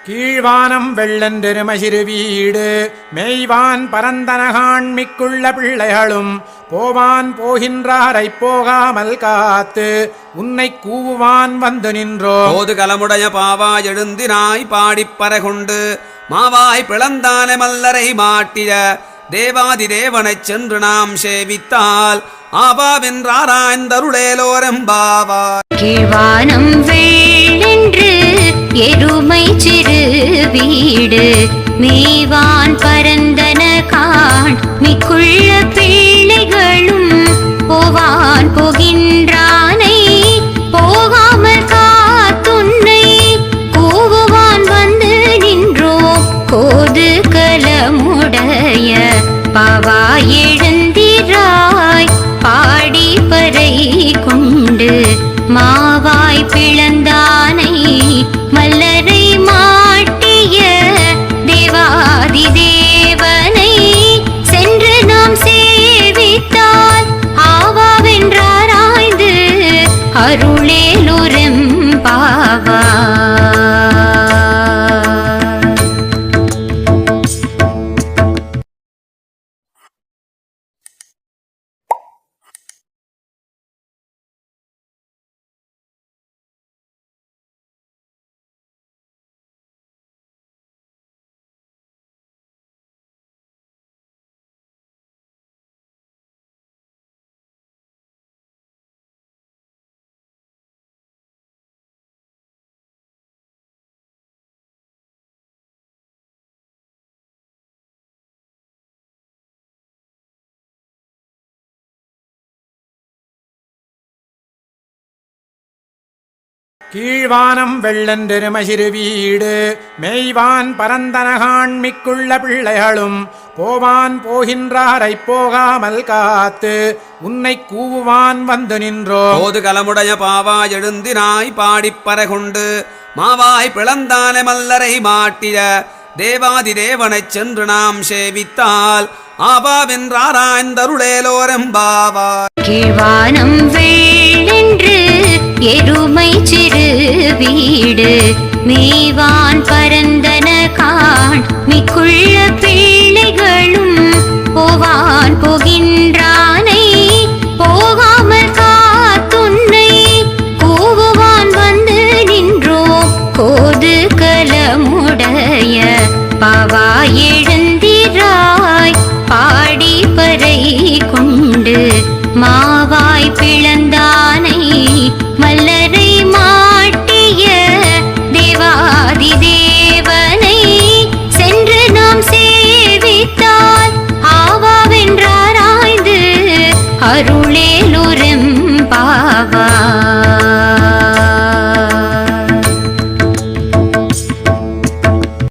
கீழ்வானம் வெள்ளென்றெருமசிறு வீடு மெய்வான் பரந்தனகாண்மிக்குள்ள பிள்ளைகளும் போவான் போகின்றாரை போகாமல் காத்து உன்னை கூவுவான் வந்து நின்றோ. போது கலமுடைய பாவாய் எழுந்தினாய் பாடிப்பறகுண்டு மாவாய் பிளந்தான மல்லரை மாட்டிய தேவாதி தேவனைச் சென்று நாம் சேவித்தால் ஆபாவென்றாராய்ந்தருளேலோரெம்பாவா. கீழ்வானம் வெள்ளென்று எருமை சிறு வீடு மேவான் பரந்தன காண் மிக்குள்ள பிள்ளைகளும் போவான் போகின்றானை போகாமல் காத்துன்னை கூவுவான் வந்து நின்றோ. கோது கலமுடைய பாவா எழுந்திராய் பாடி பறை கொண்டு மாவாய் பிளந்தானை மல்லரை மாட்டிய தேவாதி தேவனை சென்று நாம் சேவித்தால் ஆவாவென்றாராய்ந்து அருளேலோரெம்பாவா. கீழ்வானம் வெள்ளென்றெருமசிறு வீடு மெய்வான் பரந்தனகாண்மிக்குள்ள பிள்ளைகளும் போவான் போகின்றாரை போகாமல் காத்து உன்னை கூவுவான் வந்து நின்றோ. போது கலமுடைய பாவாய் எழுந்தினாய் பாடிப்பறகுண்டு மாவாய் பிளந்தான மல்லரை மாட்டிய தேவாதி தேவனைச் சென்று நாம் சேவித்தால் ஆபாவென்றாராய்ந்தருளேலோரெம்பாவா. கீழ்வானம் வெள்ளென்று எருமை சிறு வீடு மேவான் பரந்தன காண் மிக்குள்ள